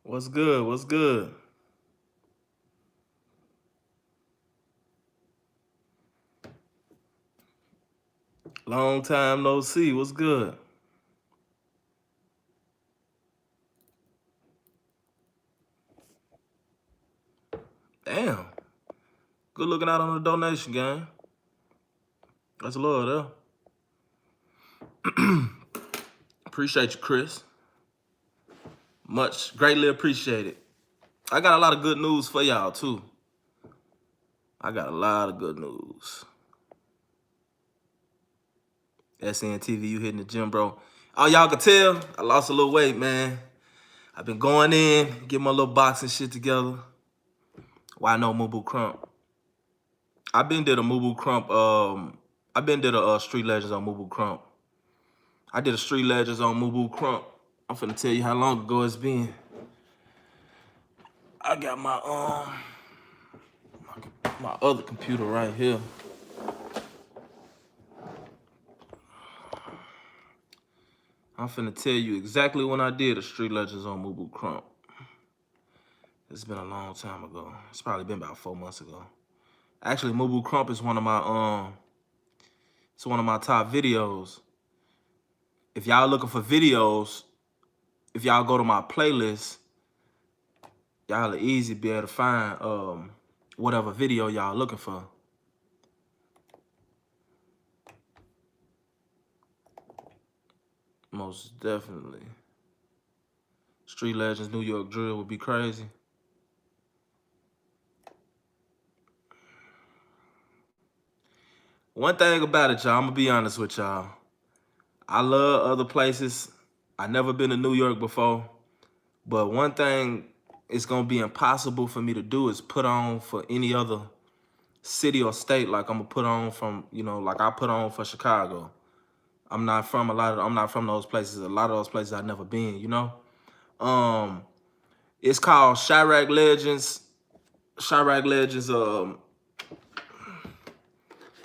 What's good? What's good? Long time no see. What's good? Damn. Good looking out on the donation, gang. That's love there. Appreciate you, Chris. Much greatly appreciated. I got a lot of good news for y'all too. I got a lot of good news. SNTV, you hitting the gym, bro. Oh, y'all can tell I lost a little weight, man. I've been going in, getting my little boxing shit together. Why no Mubu Crump? I've been did a Mubu Crump. I've been did a Street Legends on Mubu Crump. I did a Street Legends on Mubu Crump. I'm finna tell you how long ago it's been. I got my my other computer right here. I'm finna tell you exactly when I did a Street Legends on Mubu Crump. It's been a long time ago. It's probably been about 4 months ago. Actually, Mubu Crump is one of my it's one of my top videos. If y'all looking for videos, if y'all go to my playlist, y'all will easy be able to find whatever video y'all looking for. Most definitely. Street Legends, New York Drill would be crazy. One thing about it, y'all, I'm gonna be honest with y'all. I love other places. I never been to New York before. But one thing it's gonna be impossible for me to do is put on for any other city or state like I'm gonna put on from, like I put on for Chicago. I'm not from those places. A lot of those places I've never been, It's called Chirac Legends. Chirac Legends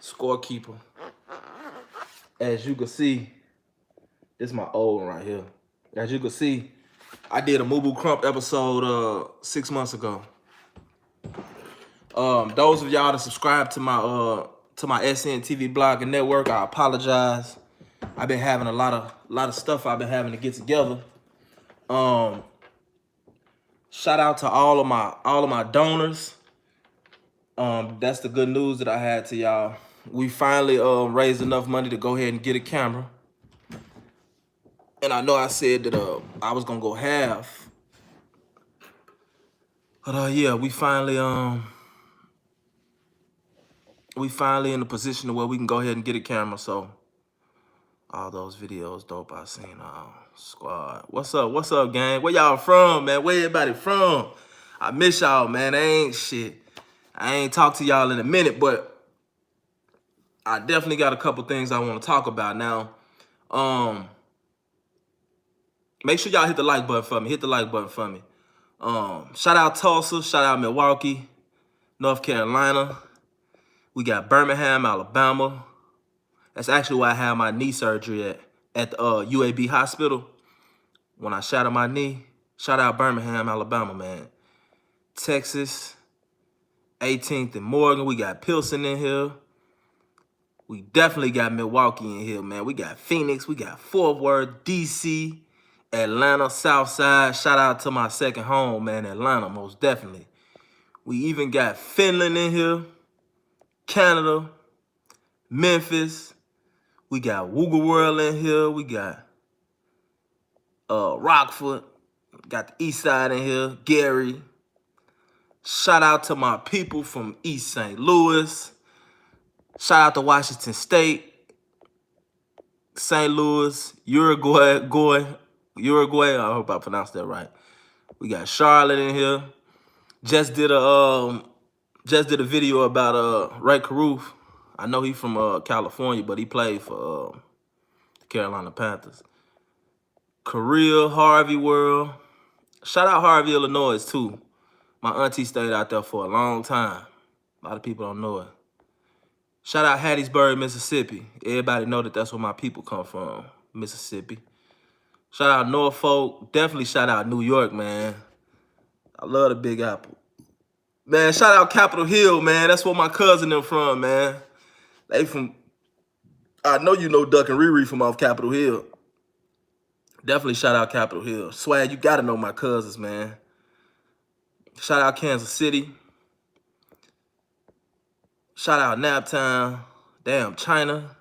scorekeeper. As you can see, this is my old one right here. As you can see, I did a Mubu Crump episode 6 months ago. Those of y'all that subscribe to my SNTV blog and network, I apologize. I've been having a lot of stuff I've been having to get together. Shout out to all of my donors. That's the good news that I had to y'all. We finally raised enough money to go ahead and get a camera. And I know I said that I was gonna go half. But yeah, we finally in a position where we can go ahead and get a camera. So all those videos dope I seen. Squad. What's up, gang? Where y'all from, man? Where everybody from? I miss y'all, man. I ain't talked to y'all in a minute, but I definitely got a couple things I want to talk about now. Make sure y'all hit the like button for me. Hit the like button for me. Shout out Tulsa. Shout out Milwaukee, North Carolina. We got Birmingham, Alabama. That's actually where I had my knee surgery at the UAB hospital. When I shattered my knee. Shout out Birmingham, Alabama, man. Texas, 18th and Morgan. We got Pilsen in here. We definitely got Milwaukee in here, man. We got Phoenix. We got Fort Worth, DC, Atlanta, Southside. Shout out to my second home, man, Atlanta, most definitely. We even got Finland in here, Canada, Memphis. We got Wooga World in here. We got Rockford. Got the East Side in here, Gary. Shout out to my people from East St. Louis. Shout out to Washington State, St. Louis, Uruguay. I hope I pronounced that right. We got Charlotte in here. Just did a video about Ray Caruth. I know he from California, but he played for the Carolina Panthers. Korea, Harvey World. Shout out Harvey, Illinois too. My auntie stayed out there for a long time. A lot of people don't know it. Shout out Hattiesburg, Mississippi. Everybody know that that's where my people come from, Mississippi. Shout out Norfolk. Definitely shout out New York, man. I love the Big Apple. Man, shout out Capitol Hill, man. That's where my cousin them from, man. They from, I know you know Duck and Riri from off Capitol Hill. Definitely shout out Capitol Hill. Swag, you gotta know my cousins, man. Shout out Kansas City. Shout out Naptown. Damn, China.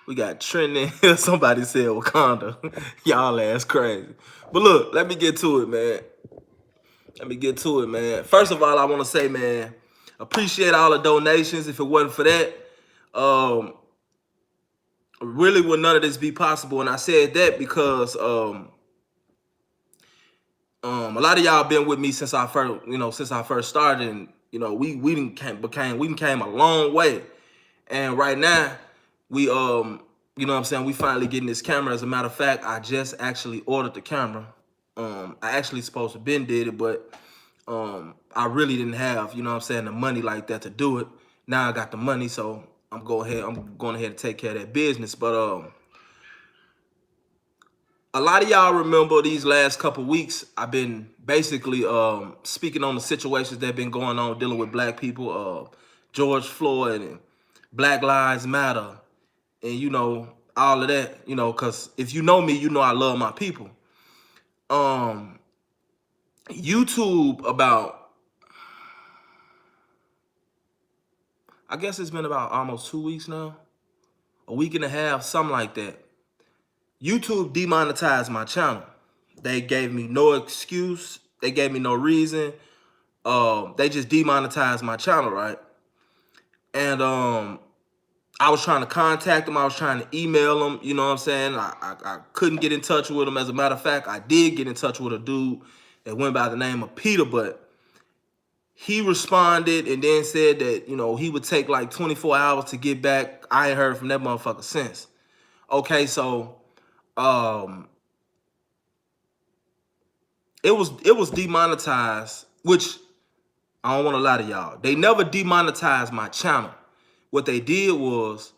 We got Trenton. Somebody said Wakanda. Y'all ass crazy. But look, let me get to it, man. Let me get to it, man. First of all, I want to say, man, appreciate all the donations. If it wasn't for that, really would none of this be possible. And I said that because a lot of y'all been with me since I first started, and we came a long way. And right now, we we finally getting this camera. As a matter of fact, I just actually ordered the camera. I actually supposed to been did it, but I really didn't have, the money like that to do it. Now I got the money, so I'm going ahead and take care of that business. But a lot of y'all remember these last couple weeks, I've been basically speaking on the situations that have been going on dealing with black people, George Floyd and Black Lives Matter, and all of that, because if you know me, you know I love my people. YouTube about, I guess it's been about almost 2 weeks now, a week and a half, something like that. YouTube demonetized my channel. They gave me no excuse. They gave me no reason. They just demonetized my channel, right? And I was trying to contact them. I was trying to email them. You know what I'm saying? I couldn't get in touch with them. As a matter of fact, I did get in touch with a dude that went by the name of Peter, but he responded and then said that, he would take like 24 hours to get back. I ain't heard from that motherfucker since. Okay, so it was demonetized, which I don't want to lie to y'all. They never demonetized my channel. What they did was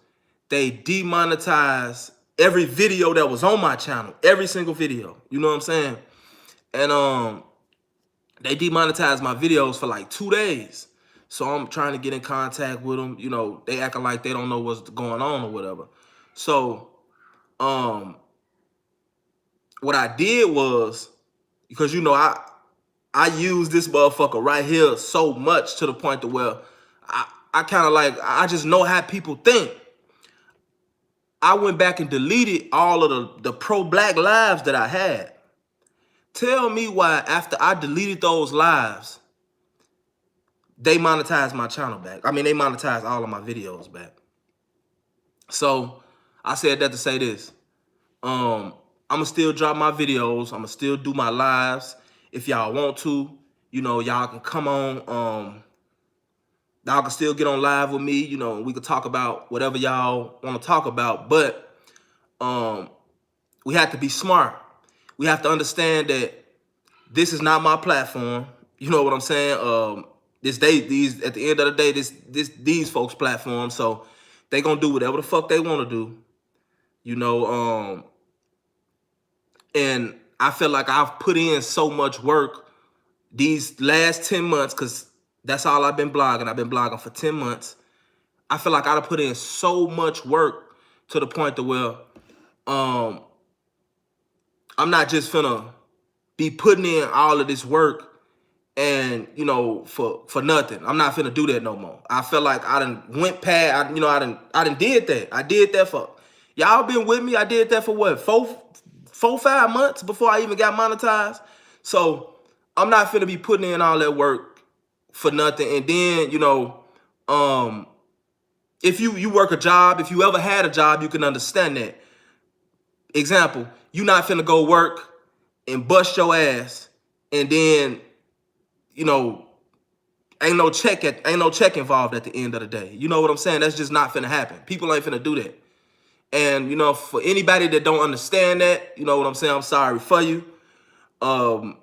they demonetized every video that was on my channel, every single video. You know what I'm saying? And they demonetized my videos for like 2 days. So I'm trying to get in contact with them. They acting like they don't know what's going on or whatever. So what I did was, because I use this motherfucker right here so much to the point to where I kind of I just know how people think. I went back and deleted all of the pro-black lives that I had. Tell me why after I deleted those lives, they monetized my channel back. I mean, they monetized all of my videos back. So I said that to say this. I'm going to still drop my videos. I'm going to still do my lives. If y'all want to, y'all can come on. Y'all can still get on live with me. We can talk about whatever y'all want to talk about. But we have to be smart. We have to understand that this is not my platform. You know what I'm saying? These at the end of the day, these folks' platform. So they gonna do whatever the fuck they want to do. And I feel like I've put in so much work these last 10 months, because that's all I've been blogging. I've been blogging for 10 months. I feel like I've put in so much work to the point to where I'm not just finna be putting in all of this work and, for nothing. I'm not finna do that no more. I feel like I done went past, I done did that. I did that for, y'all been with me. I did that for what, 5 months before I even got monetized. So I'm not finna be putting in all that work for nothing. And then, if you work a job, if you ever had a job, you can understand that. Example, you not finna go work and bust your ass, and then, ain't no check involved at the end of the day. You know what I'm saying? That's just not finna happen. People ain't finna do that. And, for anybody that don't understand that, you know what I'm saying? I'm sorry for you. I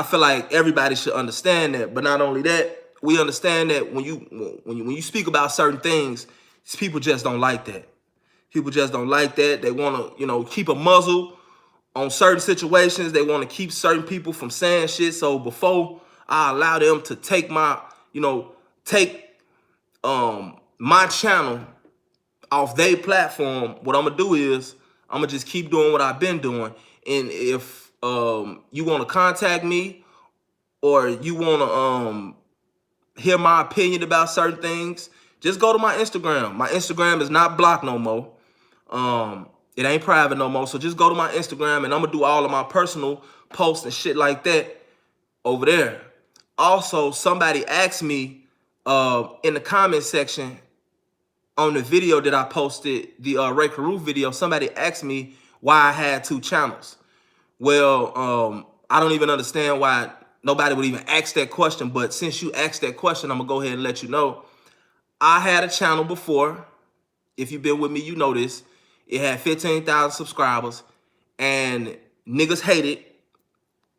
feel like everybody should understand that. But not only that, we understand that when you speak about certain things, people just don't like that. People just don't like that. They want to, keep a muzzle on certain situations. They want to keep certain people from saying shit. So before I allow them to take my, take my channel off their platform, what I'm gonna do is I'm gonna just keep doing what I've been doing. And if you want to contact me, or you want to hear my opinion about certain things, just go to my Instagram. My Instagram is not blocked no more. It ain't private no more. So just go to my Instagram, and I'm gonna do all of my personal posts and shit like that over there. Also, somebody asked me in the comment section on the video that I posted, the Ray Carew video, somebody asked me why I had 2 channels. Well, I don't even understand why nobody would even ask that question, but since you asked that question, I'm gonna go ahead and let you know. I had a channel before. If you've been with me, you know this. It had 15,000 subscribers, and niggas hate it,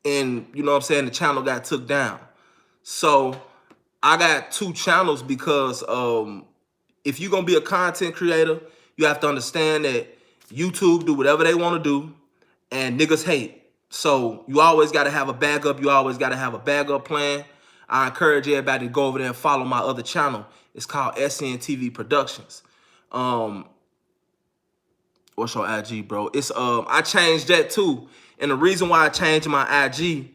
and you know what I'm saying, the channel got took down. So I got 2 channels because if you're gonna be a content creator, you have to understand that YouTube do whatever they want to do, and niggas hate. So you always got to have a backup. You always got to have a backup plan. I encourage everybody to go over there and follow my other channel. It's called SN TV Productions. What's your IG, bro? It's I changed that too, and the reason why I changed my IG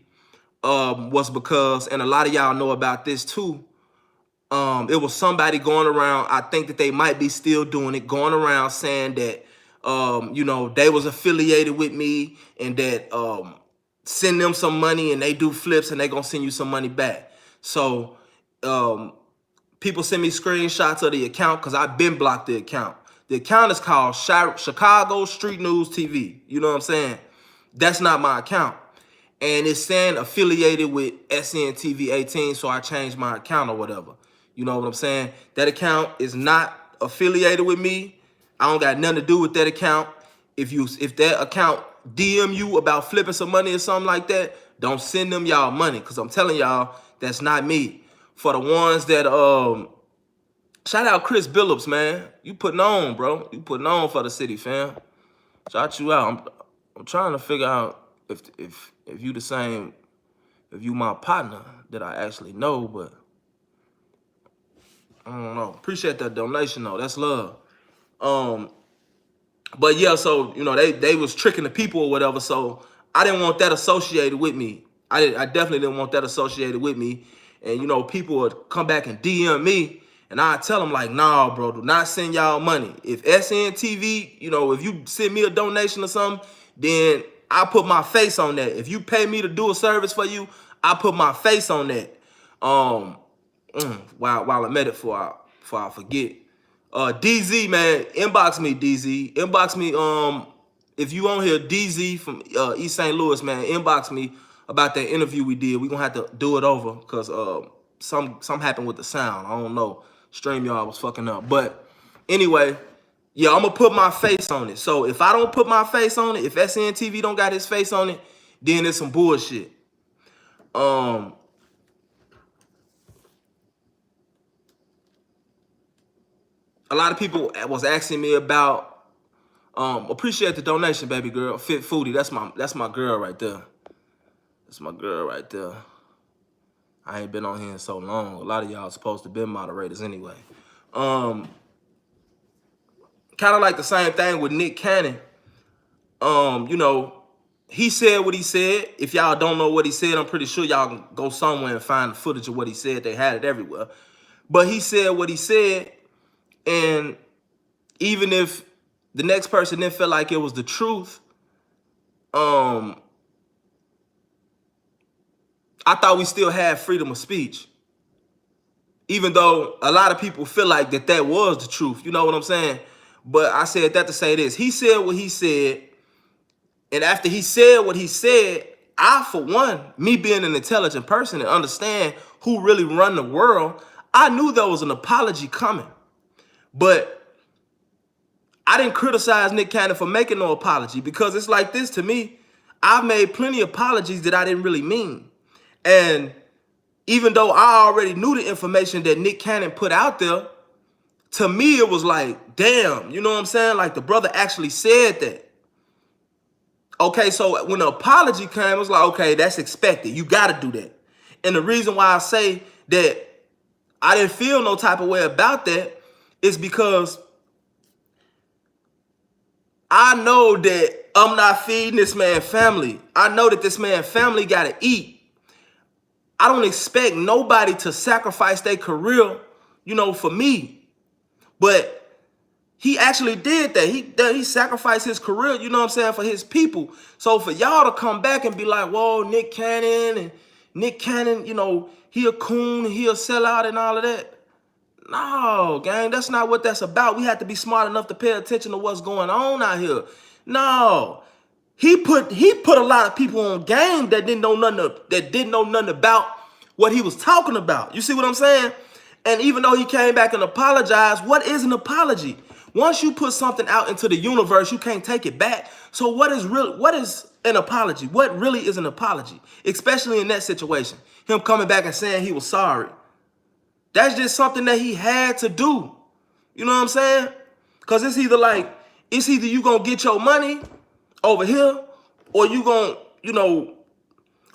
was because, and a lot of y'all know about this too. It was somebody going around, I think that they might be still doing it, going around saying that, they was affiliated with me, and that send them some money and they do flips and they gonna send you some money back. So people send me screenshots of the account because I've been blocked the account. The account is called Chicago Street Newz TV. You know what I'm saying? That's not my account. And it's saying affiliated with SN TV 18, so I changed my account or whatever. You know what I'm saying? That account is not affiliated with me. I don't got nothing to do with that account. If that account DM you about flipping some money or something like that, don't send them y'all money, because I'm telling y'all, that's not me. For the ones that, shout out Chris Billups, man. You putting on, bro. You putting on for the city, fam. Shout you out. I'm trying to figure out if you the same, if you my partner that I actually know, but I don't know. Appreciate that donation though. That's love. But yeah, so they was tricking the people or whatever. So I didn't want that associated with me. I definitely didn't want that associated with me. And people would come back and DM me, and I tell them like, nah, bro, do not send y'all money. If SN TV, if you send me a donation or something, then I put my face on that. If you pay me to do a service for you, I put my face on that. While I'm at it, before I forget. DZ, man, inbox me, DZ. Inbox me, if you on here, DZ from East St. Louis, man, inbox me about that interview we did. We're gonna have to do it over because something happened with the sound. I don't know. StreamYard was fucking up. But anyway, yeah, I'm gonna put my face on it. So if I don't put my face on it, if SN TV don't got his face on it, then it's some bullshit. A lot of people was asking me about, appreciate the donation, baby girl. Fit Foodie, that's my girl right there. That's my girl right there. I ain't been on here in so long. A lot of y'all supposed to be moderators anyway. Kind of like the same thing with Nick Cannon. He said what he said. If y'all don't know what he said, I'm pretty sure y'all can go somewhere and find the footage of what he said. They had it everywhere. But he said what he said. And even if the next person didn't feel like it was the truth, I thought we still had freedom of speech. Even though a lot of people feel like that was the truth. You know what I'm saying? But I said that to say this. He said what he said. And after he said what he said, I, for one, me being an intelligent person and understand who really run the world, I knew there was an apology coming. But I didn't criticize Nick Cannon for making no apology, because it's like this to me. I've made plenty of apologies that I didn't really mean. And even though I already knew the information that Nick Cannon put out there, to me it was like, damn, you know what I'm saying? Like, the brother actually said that. Okay, so when the apology came, it was like, okay, that's expected. You got to do that. And the reason why I say that I didn't feel no type of way about that is because I know that I'm not feeding this man's family. I know that this man's family got to eat. I don't expect nobody to sacrifice their career, you know, for me. But he actually did that. He sacrificed his career, you know what I'm saying, for his people. So for y'all to come back and be like, whoa, Nick Cannon, you know, he a coon, he a sellout and all of that. No, gang, that's not what that's about. We have to be smart enough to pay attention to what's going on out here. No. He put a lot of people on game that didn't know nothing about what he was talking about. You see what I'm saying? And even though he came back and apologized, what is an apology? Once you put something out into the universe, you can't take it back. So what is an apology? What really is an apology? Especially in that situation. Him coming back and saying he was sorry. That's just something that he had to do. You know what I'm saying? Because it's either you gonna get your money over here, or you gonna, you know,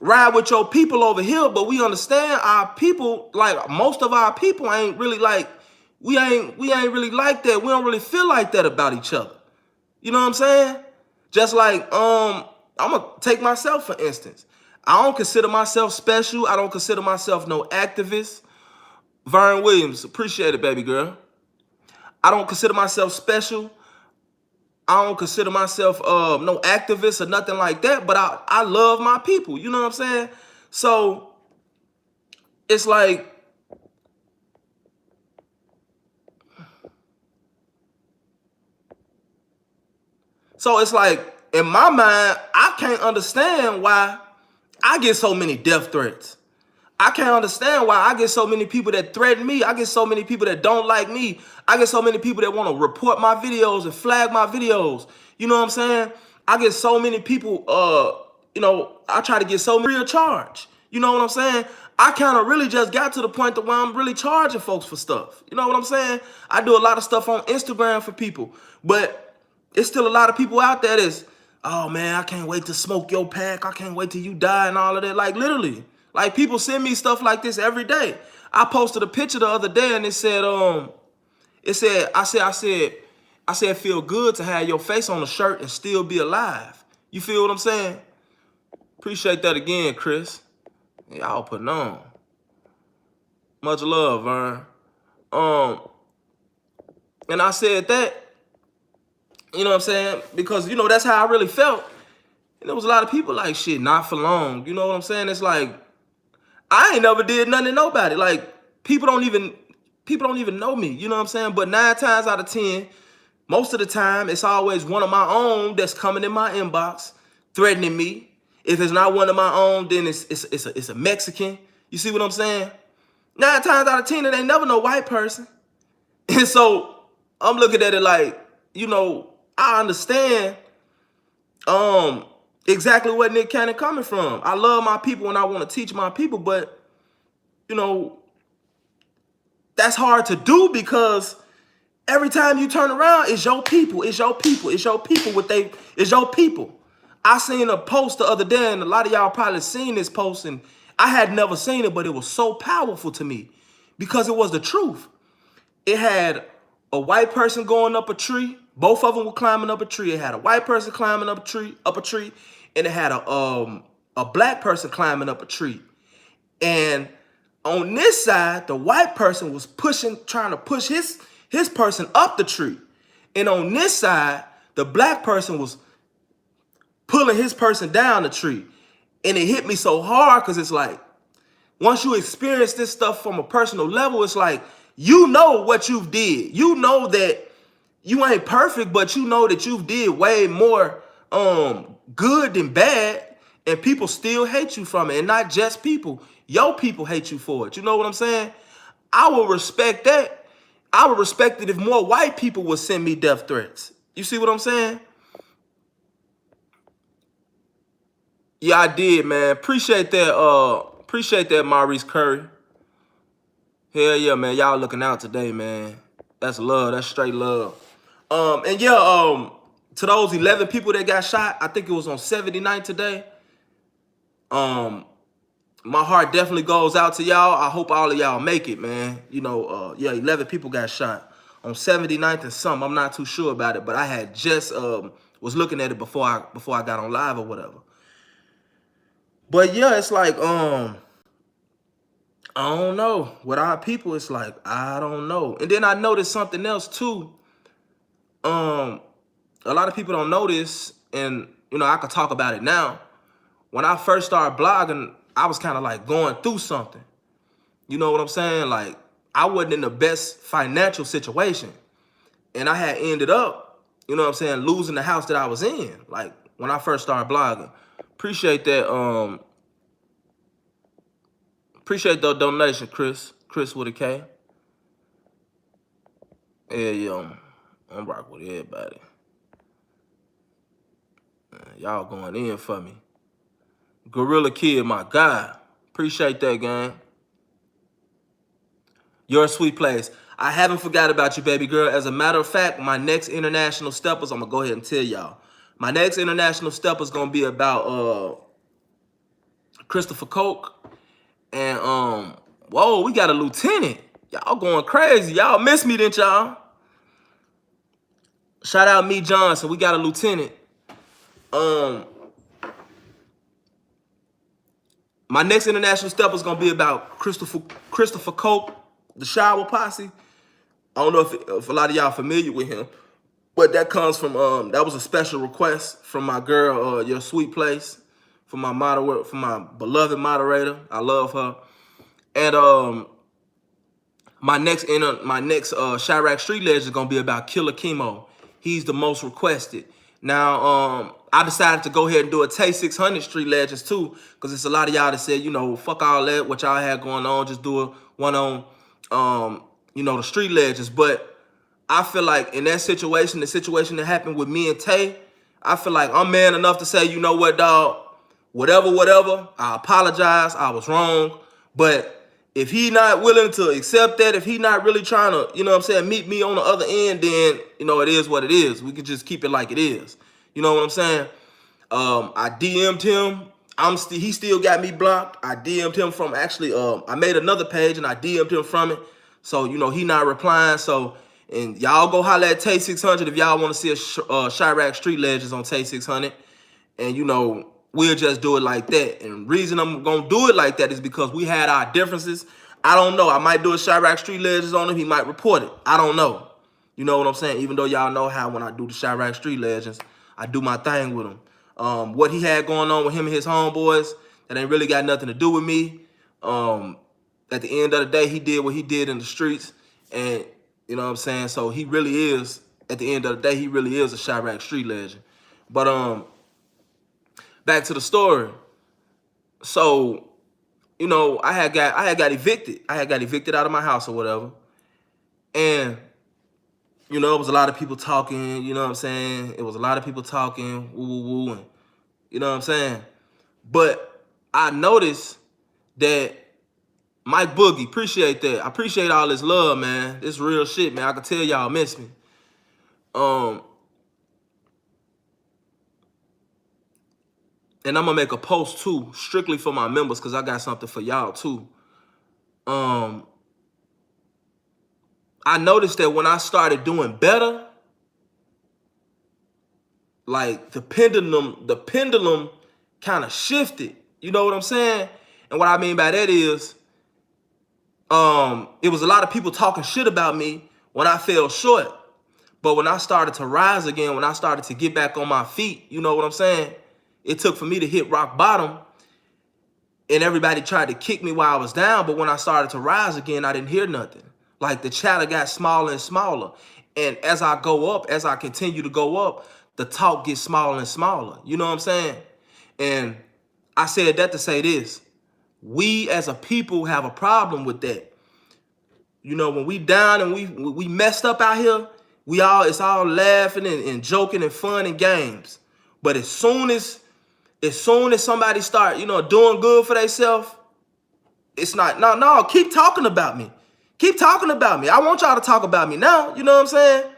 ride with your people over here. But we understand our people, like most of our people ain't really like, we ain't really like that. We don't really feel like that about each other. You know what I'm saying? Just like, I'm gonna take myself for instance. I don't consider myself special. I don't consider myself no activist. Vern Williams, appreciate it, baby girl. I don't consider myself special. I don't consider myself no activist or nothing like that, but I love my people. You know what I'm saying? So it's like, in my mind, I can't understand why I get so many death threats. I can't understand why I get so many people that threaten me. I get so many people that don't like me. I get so many people that want to report my videos and flag my videos. You know what I'm saying? I get so many people, you know, I try to get so many real charge. You know what I'm saying? I kind of really just got to the point to where I'm really charging folks for stuff. You know what I'm saying? I do a lot of stuff on Instagram for people, but it's still a lot of people out there that's, oh man, I can't wait to smoke your pack. I can't wait till you die and all of that. Like literally. Like people send me stuff like this every day. I posted a picture the other day and it said, I said, feel good to have your face on a shirt and still be alive. You feel what I'm saying? Appreciate that again, Chris. Y'all putting on. Much love, Vern. And I said that, you know what I'm saying? Because, you know, that's how I really felt. And there was a lot of people like, shit, not for long. You know what I'm saying? It's like, I ain't never did nothing to nobody. Like, people don't even know me. You know what I'm saying? But 9 times out of 10, most of the time, it's always one of my own that's coming in my inbox, threatening me. If it's not one of my own, then it's a Mexican. You see what I'm saying? 9 times out of 10, it ain't never no white person. And so I'm looking at it like, you know, I understand exactly where Nick Cannon coming from. I love my people and I want to teach my people, but, you know, that's hard to do because every time you turn around, it's your people, it's your people, it's your people it's your people. I seen a post the other day, and a lot of y'all probably seen this post, and I had never seen it, but it was so powerful to me because it was the truth. It had a white person going up a tree. Both of them were climbing up a tree. It had a white person climbing up a tree, and it had a black person climbing up a tree. And on this side, the white person was trying to push his person up the tree. And on this side, the black person was pulling his person down the tree. And it hit me so hard because it's like, once you experience this stuff from a personal level, it's like, you know what you did. You know that you ain't perfect, but you know that you did way more good than bad, and people still hate you from it. And not just people. Your people hate you for it. You know what I'm saying? I will respect that. I would respect it if more white people would send me death threats. You see what I'm saying? Yeah, I did, man. Appreciate that, Maurice Curry. Hell yeah, man. Y'all looking out today, man. That's love. That's straight love. And yeah, to those 11 people that got shot, I think it was on 79th today. My heart definitely goes out to y'all. I hope all of y'all make it, man. You know, yeah, 11 people got shot on 79th and some. I'm not too sure about it, but I had just was looking at it before I got on live or whatever. But yeah, it's like I don't know. With our people, it's like I don't know. And then I noticed something else too. A lot of people don't know this, and you know, I could talk about it now. When I first started blogging, I was kind of like going through something. You know what I'm saying? Like, I wasn't in the best financial situation. And I had ended up, you know what I'm saying, losing the house that I was in. Like, when I first started blogging. Appreciate that, appreciate the donation, Chris. Chris with a K. Yeah, I'm rocking with everybody. Y'all going in for me. Gorilla Kid, my guy. Appreciate that, gang. You're a sweet place. I haven't forgot about you, baby girl. As a matter of fact, my next international steppers, I'm going to go ahead and tell y'all. My next international step is going to be about Christopher Coke. And, whoa, we got a lieutenant. Y'all going crazy. Y'all miss me, didn't y'all? Shout out me, Johnson. We got a lieutenant. My next international step is going to be about Christopher Coke, the Shower Posse. I don't know if a lot of y'all familiar with him, but that comes from, that was a special request from my girl, Your Sweet Place, from my beloved moderator. I love her. And my next Chirac Street Legend is going to be about Killer Chemo. He's the most requested. Now, I decided to go ahead and do a Tay 600 Street Legends too, because it's a lot of y'all that said, you know, fuck all that, what y'all had going on, just do one on, you know, the Street Legends. But I feel like in that situation, the situation that happened with me and Tay, I feel like I'm man enough to say, you know what, dog, whatever, I apologize, I was wrong. But if he not willing to accept that, if he not really trying to, you know what I'm saying, meet me on the other end, then, you know, it is what it is. We can just keep it like it is. You know what I'm saying? I DM'd him. He still got me blocked. I DM'd him from actually, I made another page and I DM'd him from it. So, you know, he not replying. So, and y'all go holler at Tay 600 if y'all want to see a Chirac Street Legends on Tay 600. And, you know, we'll just do it like that. And the reason I'm going to do it like that is because we had our differences. I don't know. I might do a Chirac Street Legends on him. He might report it. I don't know. You know what I'm saying? Even though y'all know how when I do the Chirac Street Legends, I do my thing with him. What he had going on with him and his homeboys, that ain't really got nothing to do with me. At the end of the day, he did what he did in the streets. And, you know what I'm saying? So he really is, at the end of the day, he really is a Chirac Street Legend. But, back to the story. So, you know, I had got evicted. I had got evicted out of my house or whatever. And, you know, it was a lot of people talking, you know what I'm saying? It was a lot of people talking, woo, and you know what I'm saying? But I noticed that Mike Boogie, appreciate that. I appreciate all this love, man. This real shit, man. I can tell y'all miss me. And I'm going to make a post, too, strictly for my members, because I got something for y'all, too. I noticed that when I started doing better, like the pendulum kind of shifted. You know what I'm saying? And what I mean by that is, it was a lot of people talking shit about me when I fell short. But when I started to rise again, when I started to get back on my feet, you know what I'm saying? It took for me to hit rock bottom, and everybody tried to kick me while I was down. But when I started to rise again, I didn't hear nothing. Like the chatter got smaller and smaller. And as I go up, as I continue to go up, the talk gets smaller and smaller. You know what I'm saying? And I said that to say this. We as a people have a problem with that. You know, when we down and we messed up out here, it's all laughing and joking and fun and games. But as soon as somebody start, you know, doing good for themselves, it's not, no, keep talking about me. Keep talking about me. I want y'all to talk about me now. You know what I'm saying?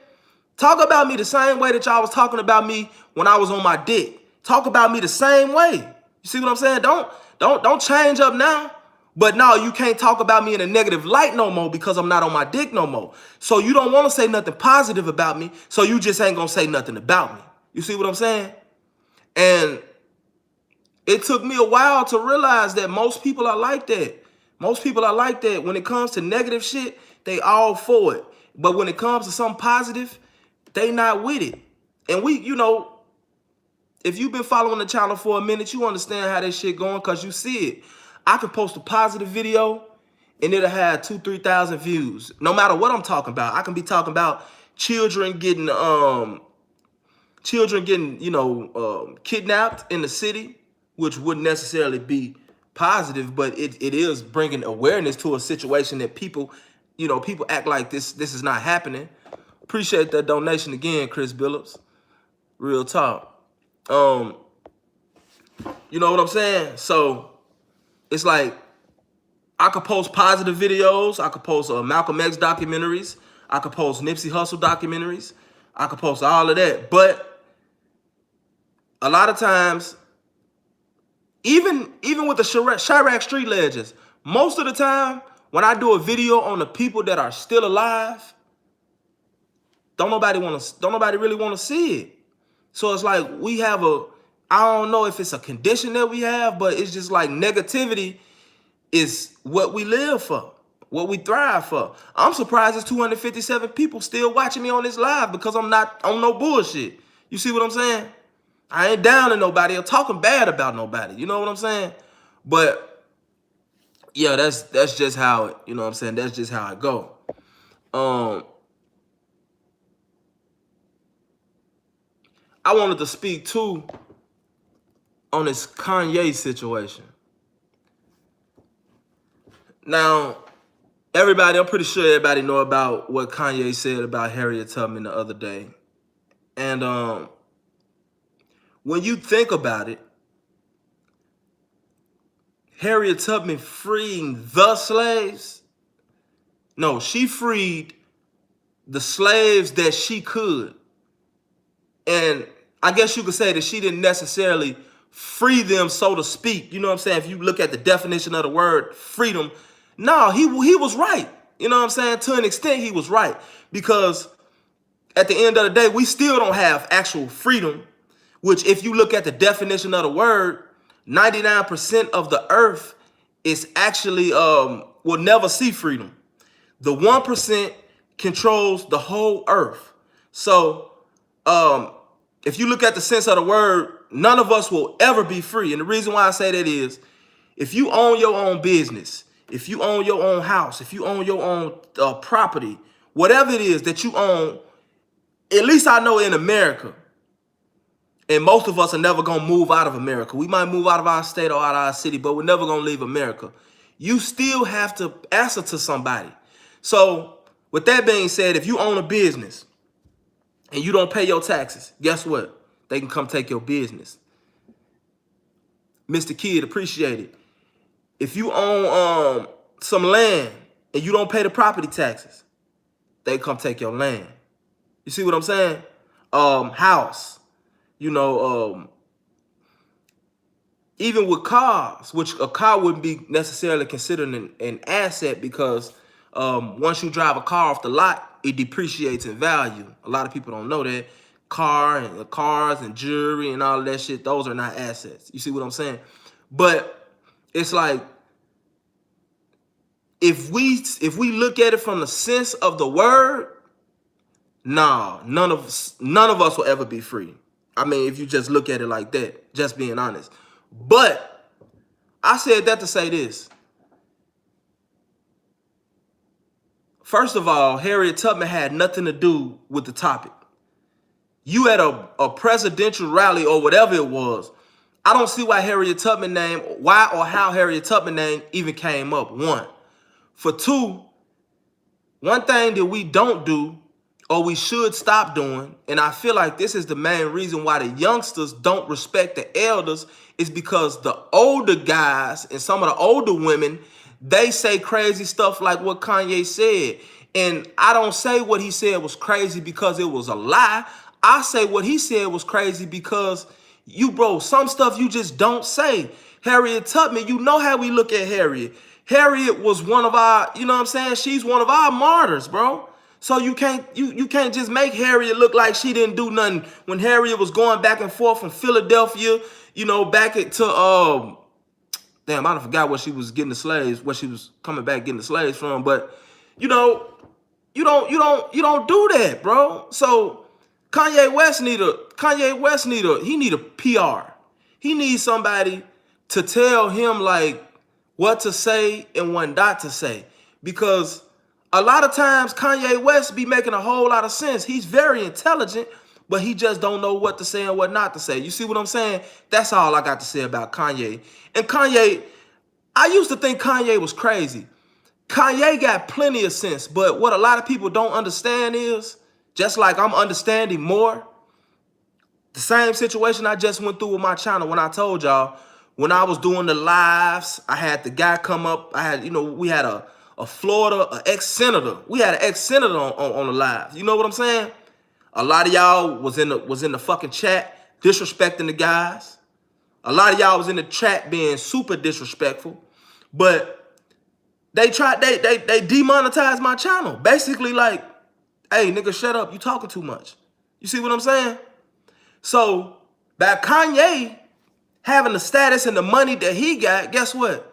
Talk about me the same way that y'all was talking about me when I was on my dick. Talk about me the same way. You see what I'm saying? Don't change up now. But no, you can't talk about me in a negative light no more because I'm not on my dick no more. So you don't want to say nothing positive about me, so you just ain't gonna say nothing about me. You see what I'm saying? And it took me a while to realize that most people are like that. Most people are like that. When it comes to negative shit, they all for it. But when it comes to something positive, they not with it. And we, you know, if you've been following the channel for a minute, you understand how that shit going because you see it. I could post a positive video and it'll have 2,000 to 3,000 views. No matter what I'm talking about. I can be talking about children getting kidnapped in the city, which wouldn't necessarily be positive, but it is bringing awareness to a situation that people, people act like this is not happening. Appreciate that donation again, Chris Billups. Real talk. You know what I'm saying? So it's like I could post positive videos. I could post Malcolm X documentaries. I could post Nipsey Hussle documentaries. I could post all of that. But a lot of times, even with the Chirac Street Legends, most of the time when I do a video on the people that are still alive, don't nobody really want to see it. So it's like we have I don't know if it's a condition that we have, but it's just like negativity is what we live for, what we thrive for. I'm surprised there's 257 people still watching me on this live because I'm not on no bullshit. You see what I'm saying? I ain't down to nobody or talking bad about nobody. You know what I'm saying? But yeah, that's just how it, you know what I'm saying? That's just how it go. I wanted to speak too on this Kanye situation. Now, I'm pretty sure everybody know about what Kanye said about Harriet Tubman the other day. And when you think about it, Harriet Tubman freeing the slaves? No, she freed the slaves that she could. And I guess you could say that she didn't necessarily free them, so to speak. You know what I'm saying? If you look at the definition of the word freedom, no, he was right. You know what I'm saying? To an extent, he was right. Because at the end of the day, we still don't have actual freedom, which if you look at the definition of the word, 99% of the earth is actually, will never see freedom. The 1% controls the whole earth. So if you look at the sense of the word, none of us will ever be free. And the reason why I say that is, if you own your own business, if you own your own house, if you own your own property, whatever it is that you own, at least I know in America, and most of us are never going to move out of America. We might move out of our state or out of our city, but we're never going to leave America. You still have to answer to somebody. So with that being said, if you own a business and you don't pay your taxes, guess what? They can come take your business. Mr. Kid, appreciate it. If you own some land and you don't pay the property taxes, they come take your land. You see what I'm saying? House. Even with cars, which a car wouldn't be necessarily considered an asset because once you drive a car off the lot, it depreciates in value. A lot of people don't know that. Cars and jewelry and all of that shit, those are not assets. You see what I'm saying? But it's like, if we look at it from the sense of the word, nah, none of us will ever be free. I mean, if you just look at it like that, just being honest. But I said that to say this. First of all, Harriet Tubman had nothing to do with the topic. You had a presidential rally or whatever it was. I don't see why Harriet Tubman name, why or how Harriet Tubman name even came up, one. For two, one thing that we don't do or we should stop doing, and I feel like this is the main reason why the youngsters don't respect the elders, is because the older guys and some of the older women, they say crazy stuff like what Kanye said. And I don't say what he said was crazy because it was a lie. I say what he said was crazy because bro, some stuff you just don't say. Harriet Tubman, you know how we look at Harriet. Harriet was one of our, you know what I'm saying? She's one of our martyrs, bro. So you can't just make Harriet look like she didn't do nothing when Harriet was going back and forth from Philadelphia, you know, back to damn, I forgot where she was getting the slaves, where she was coming back getting the slaves from. But you know, you don't do that, bro. So Kanye West need a PR. He needs somebody to tell him like what to say and what not to say. Because a lot of times Kanye West be making a whole lot of sense. He's very intelligent, but he just don't know what to say and what not to say. You see what I'm saying? That's all I got to say about Kanye. And Kanye, I used to think Kanye was crazy. Kanye got plenty of sense, but what a lot of people don't understand is, just like I'm understanding more, the same situation I just went through with my channel when I told y'all, when I was doing the lives, I had the guy come up, we had a Florida, an ex-senator. We had an ex-senator on the live. You know what I'm saying? A lot of y'all was in the fucking chat disrespecting the guys. A lot of y'all was in the chat being super disrespectful. But they demonetized my channel. Basically like, hey, nigga, shut up. You talking too much. You see what I'm saying? So by Kanye having the status and the money that he got, guess what?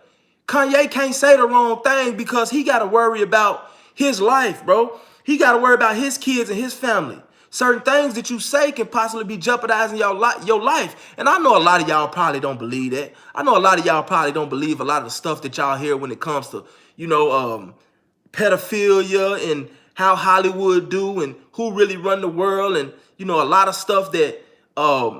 Kanye can't say the wrong thing because he got to worry about his life, bro. He got to worry about his kids and his family. Certain things that you say can possibly be jeopardizing your life. And I know a lot of y'all probably don't believe that. I know a lot of y'all probably don't believe a lot of the stuff that y'all hear when it comes to, pedophilia and how Hollywood do and who really run the world and, a lot of stuff that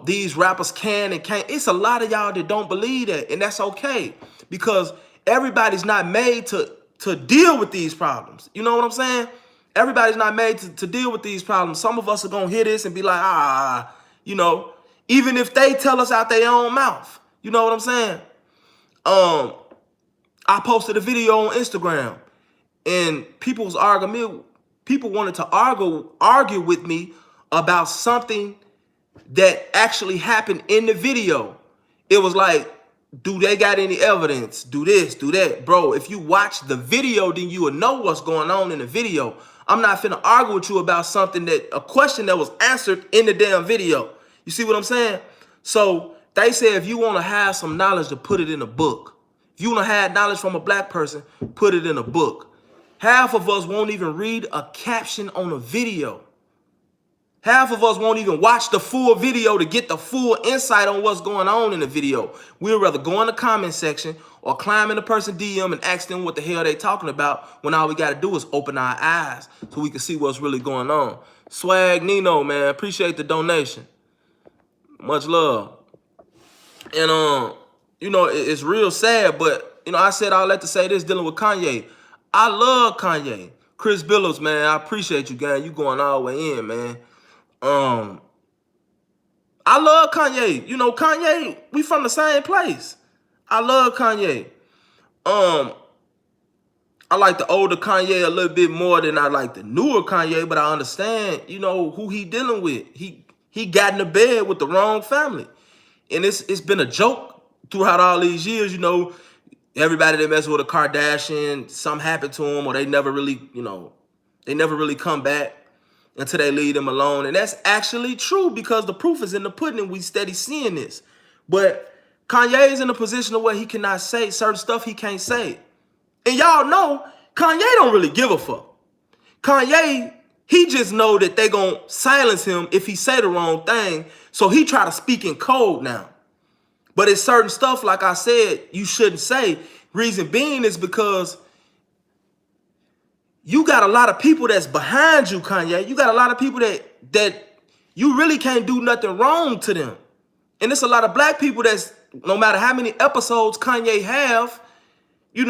these rappers can and can't. It's a lot of y'all that don't believe that, and that's okay because everybody's not made to deal with these problems. You know what I'm saying? Everybody's not made to deal with these problems. Some of us are going to hear this and be like, even if they tell us out their own mouth. You know what I'm saying? I posted a video on Instagram and people wanted to argue with me about something that actually happened in the video. It was like, do they got any evidence? Do this, do that. Bro, if you watch the video, then you will know what's going on in the video. I'm not finna argue with you about a question that was answered in the damn video. You see what I'm saying? So they say if you want to have some knowledge, to put it in a book. If you want to have knowledge from a black person, put it in a book. Half of us won't even read a caption on a video. Half of us won't even watch the full video to get the full insight on what's going on in the video. We'd rather go in the comment section or climb in the person's DM and ask them what the hell they talking about when all we got to do is open our eyes so we can see what's really going on. Swag Nino, man, appreciate the donation. Much love. And, it's real sad, but, I said all that to say this dealing with Kanye. I love Kanye. Chris Billups, man, I appreciate you, gang. You going all the way in, man. I love Kanye. Kanye, we from the same place. I love Kanye. I like the older Kanye a little bit more than I like the newer Kanye, but I understand, who he dealing with. He got in the bed with the wrong family. And it's been a joke throughout all these years, everybody that messes with a Kardashian, something happened to them, or they never really, they never really come back until they leave them alone. And that's actually true because the proof is in the pudding and we steady seeing this. But Kanye is in a position where he cannot say certain stuff he can't say. And y'all know Kanye don't really give a fuck. Kanye, he just know that they gonna silence him if he say the wrong thing. So he try to speak in code now. But it's certain stuff, like I said, you shouldn't say. Reason being is because you got a lot of people that's behind you, Kanye. You got a lot of people that you really can't do nothing wrong to them. And it's a lot of black people that's, no matter how many episodes Kanye have, they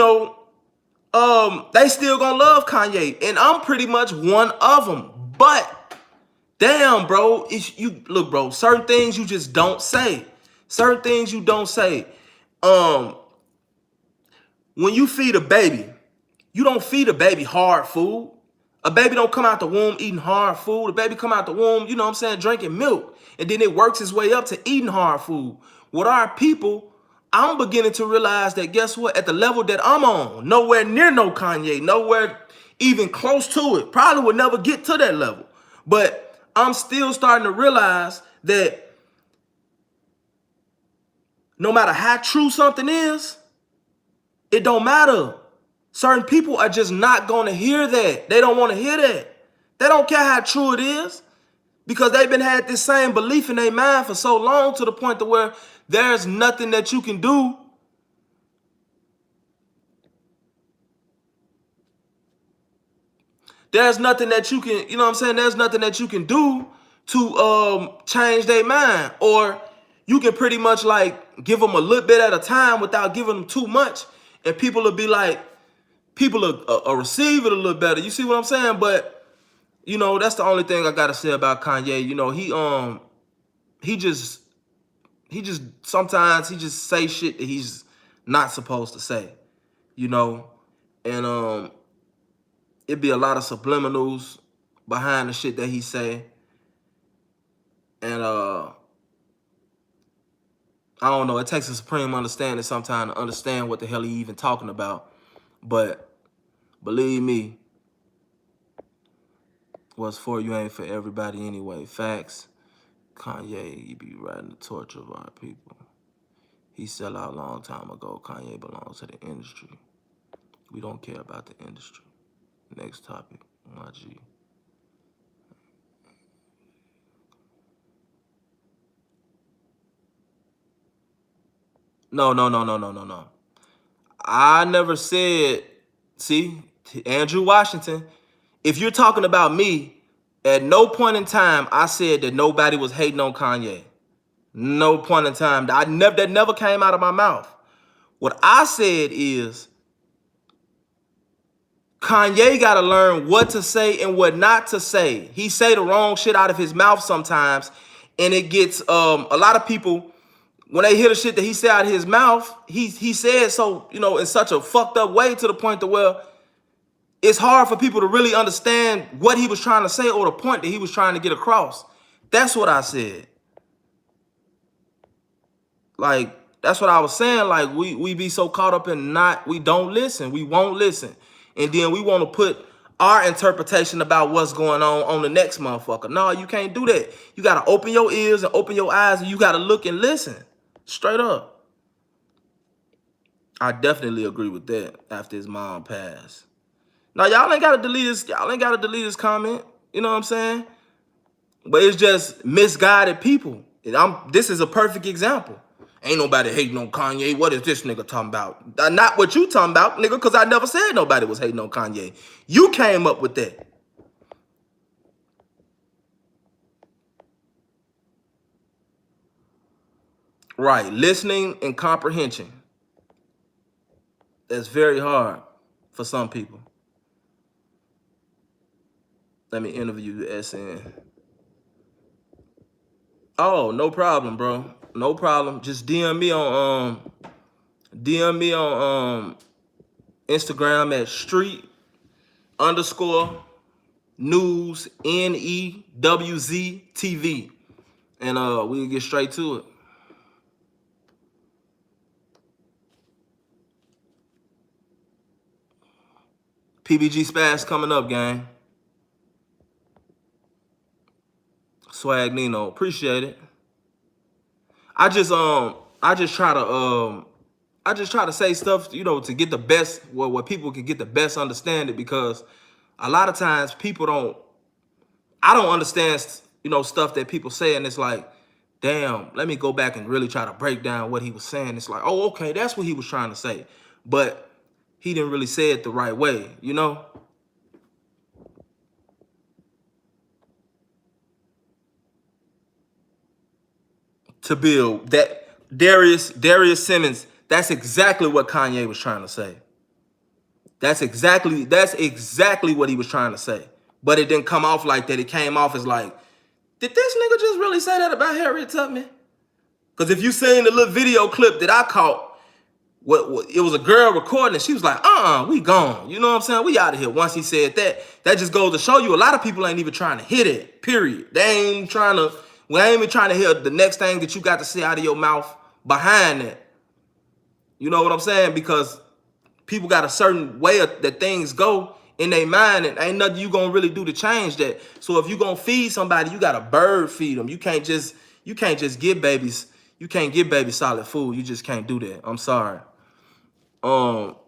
still gonna love Kanye. And I'm pretty much one of them. But damn, bro, look, bro, certain things you just don't say. Certain things you don't say. When you feed a baby, you don't feed a baby hard food. A baby don't come out the womb eating hard food. A baby come out the womb, you know what I'm saying, drinking milk. And then it works its way up to eating hard food. With our people, I'm beginning to realize that, guess what? At the level that I'm on, nowhere near no Kanye, nowhere even close to it. Probably would never get to that level. But I'm still starting to realize that no matter how true something is, it don't matter. Certain people are just not going to hear that. They don't want to hear that. They don't care how true it is because they've been had this same belief in their mind for so long to the point to where there's nothing that you can do there's nothing that you can, you know what I'm saying? There's nothing that you can do to change their mind. Or you can pretty much like give them a little bit at a time without giving them too much. And people will be like, people will receive it a little better. You see what I'm saying? But, you know, that's the only thing I got to say about Kanye. You know, he just sometimes he just say shit that he's not supposed to say, you know? And it'd be a lot of subliminals behind the shit that he say. And I don't know, it takes a supreme understanding sometimes to understand what the hell he even talking about. But believe me, what's for you ain't for everybody anyway. Facts. Kanye, he be riding the torch of our people. He sell out a long time ago. Kanye belongs to the industry. We don't care about the industry. Next topic, my G. No. I never said, see, Andrew Washington, if you're talking about me, at no point in time I said that nobody was hating on Kanye. No point in time. That never came out of my mouth. What I said is Kanye got to learn what to say and what not to say. He say the wrong shit out of his mouth sometimes, and it gets a lot of people, when they hear the shit that he said out of his mouth, he said so, you know, in such a fucked up way to the point to where it's hard for people to really understand what he was trying to say or the point that he was trying to get across. That's what I said. Like, that's what I was saying. Like, we be so caught up in we don't listen. We won't listen. And then we want to put our interpretation about what's going on the next motherfucker. No, you can't do that. You got to open your ears and open your eyes, and you got to look and listen. Straight up. I definitely agree with that after his mom passed. Now, y'all ain't got to delete this. Y'all ain't got to delete this comment. You know what I'm saying? But it's just misguided people. This is a perfect example. Ain't nobody hating on Kanye. What is this nigga talking about? Not what you talking about, nigga, because I never said nobody was hating on Kanye. You came up with that. Right. Listening and comprehension. That's very hard for some people. Let me interview you, SN. Oh, no problem, bro. No problem. Just DM me on Instagram at Street _ Newz NEWZ TV. And we'll get straight to it. PBG Spaz coming up, gang. Swag Nino, appreciate it. I just try to say stuff, you know, to get the best, where people can get the best understanding, because a lot of times I don't understand, you know, stuff that people say, and it's like, damn, let me go back and really try to break down what he was saying. It's like, oh, okay, that's what he was trying to say. But he didn't really say it the right way, you know? To build that Darius Simmons, that's exactly what Kanye was trying to say. That's exactly what he was trying to say. But it didn't come off like that. It came off as like, did this nigga just really say that about Harriet Tubman? Because if you seen the little video clip that I caught, what it was a girl recording and she was like, we gone. You know what I'm saying? We out of here. Once he said that, that just goes to show you a lot of people ain't even trying to hit it, period. We ain't even trying to hear the next thing that you got to say out of your mouth behind that. You know what I'm saying? Because people got a certain way that things go in their mind, and ain't nothing you gonna really do to change that. So if you gonna feed somebody, you gotta bird feed them. You can't just give babies. You can't give babies solid food. You just can't do that. I'm sorry. So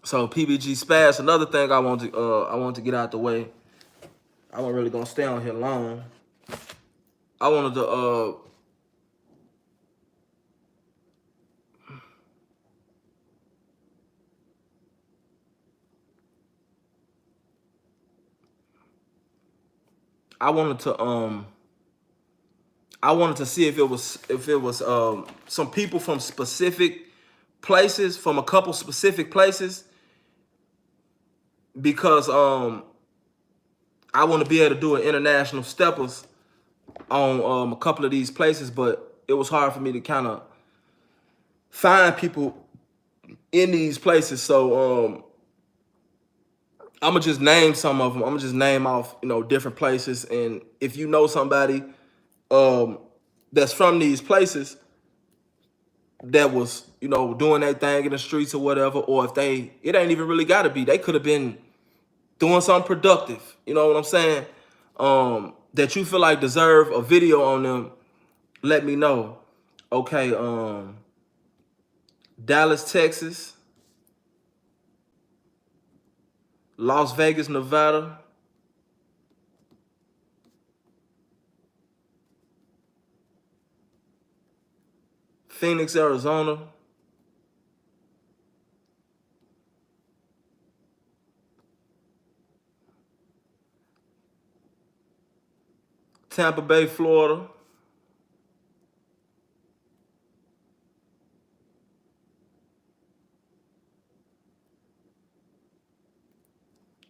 PBG Spaz. Another thing I want to get out the way. I wasn't really gonna stay on here long. I wanted to I wanted to see if it was some people from specific places, from a couple specific places, because I want to be able to do an international steppers on a couple of these places, but it was hard for me to kind of find people in these places. So I'm gonna just name some of them. I'm gonna just name off, different places, and if you know somebody that's from these places that was, doing their thing in the streets or whatever, or if it ain't even really gotta be, they could have been doing something productive, you know what I'm saying? That you feel like deserve a video on them, let me know. Okay, Dallas, Texas, Las Vegas, Nevada, Phoenix, Arizona, Tampa Bay, Florida,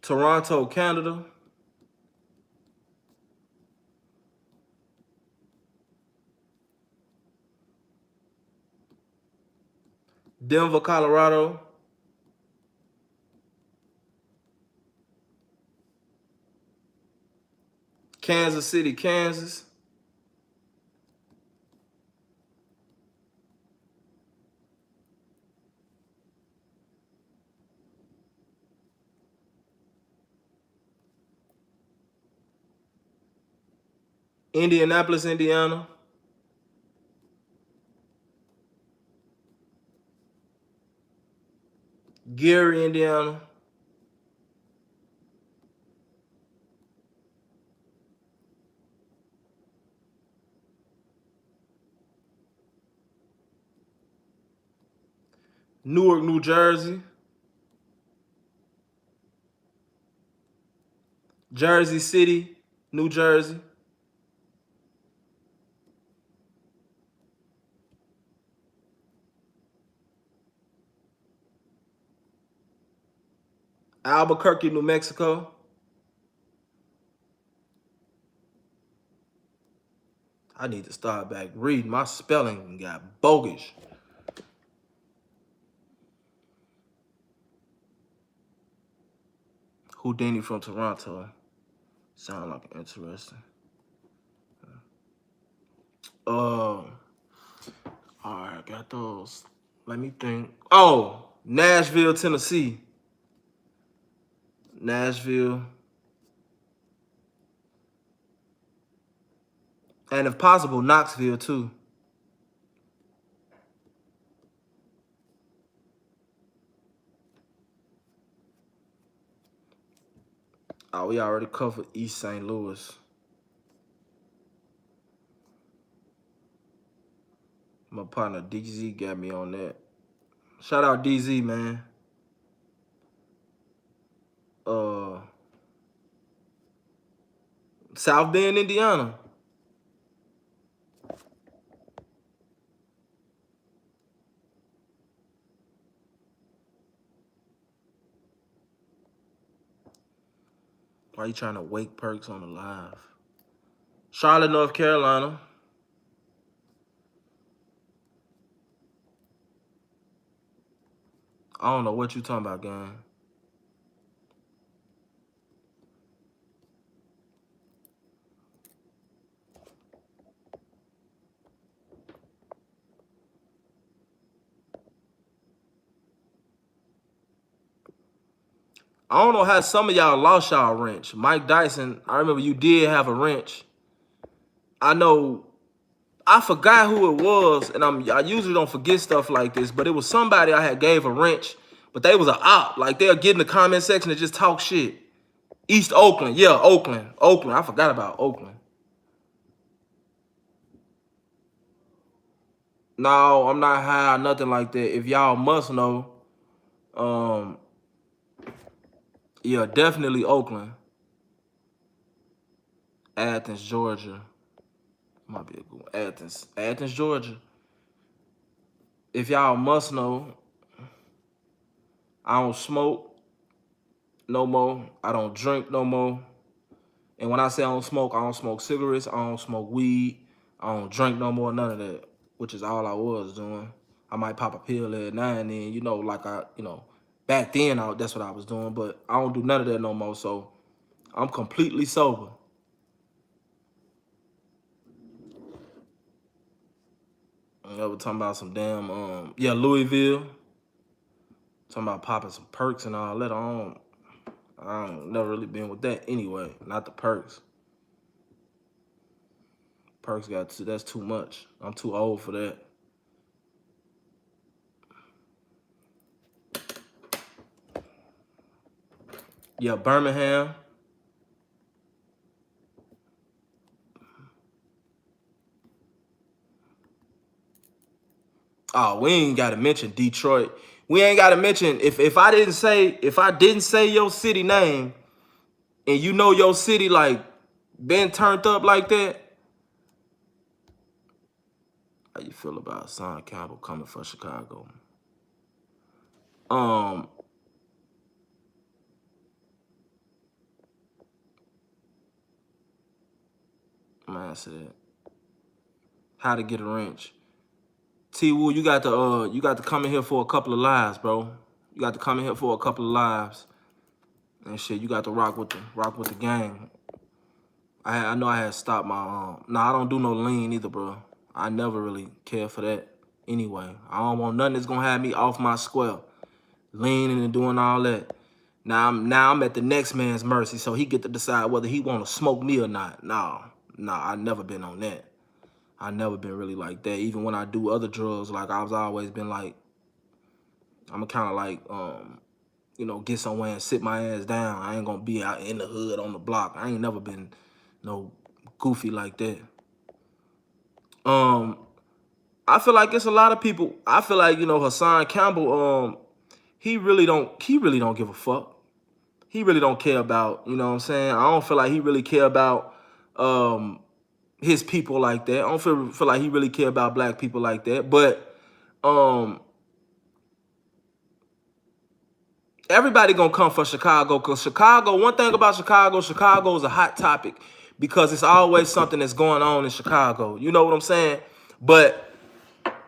Toronto, Canada, Denver, Colorado, Kansas City, Kansas, Indianapolis, Indiana, Gary, Indiana, Newark, New Jersey, Jersey City, New Jersey, Albuquerque, New Mexico. I need to start back reading. My spelling got bogus. Houdini from Toronto. Sound like interesting. All right, got those. Let me think. Oh, Nashville, Tennessee. Nashville. And if possible, Knoxville too. Oh, we already covered East St. Louis. My partner DZ got me on that. Shout out DZ, man. South Bend, Indiana. Why you trying to wake perks on the live? Charlotte, North Carolina. I don't know what you talking about, gang. I don't know how some of y'all lost y'all wrench. Mike Dyson, I remember you did have a wrench. I know, I forgot who it was, and I usually don't forget stuff like this, but it was somebody I had gave a wrench, but they was an op. Like, they'll get in the comment section and just talk shit. East Oakland, yeah, Oakland. I forgot about Oakland. No, I'm not high, nothing like that. If y'all must know, yeah, definitely Oakland. Athens, Georgia. Might be a good one. Athens, Georgia. If y'all must know, I don't smoke no more. I don't drink no more. And when I say I don't smoke cigarettes. I don't smoke weed. I don't drink no more, none of that, which is all I was doing. I might pop a pill every now and then, you know, like back then that's what I was doing, but I don't do none of that no more, so I'm completely sober. I was talking about some damn, yeah, Louisville. Talking about popping some perks and all that. I don't never really been with that anyway. Not the perks. Perks that's too much. I'm too old for that. Yeah, Birmingham. Oh, we ain't gotta mention Detroit. We ain't gotta mention if I didn't say your city name and you know your city like been turned up like that. How you feel about Son Campbell coming for Chicago? I'm gonna answer that. How to get a wrench. T Woo, you got to come in here for a couple of lives, bro. You got to come in here for a couple of lives. And shit, you got to rock with the gang. I know I had stopped my I don't do no lean either, bro. I never really care for that anyway. I don't want nothing that's gonna have me off my square. Leaning and doing all that. Now I'm at the next man's mercy, so he get to decide whether he wanna smoke me or not. Nah, I never been on that. I never been really like that. Even when I do other drugs, like I've always been like, I'm kinda like get somewhere and sit my ass down. I ain't gonna be out in the hood on the block. I ain't never been no goofy like that. I feel like it's a lot of people. I feel like, Hassan Campbell, he really don't give a fuck. He really don't care about, you know what I'm saying? I don't feel like he really care about his people like that. I don't feel like he really care about black people like that. But everybody gonna come for Chicago, because Chicago, one thing about Chicago is a hot topic because it's always something that's going on in Chicago. You know what I'm saying? But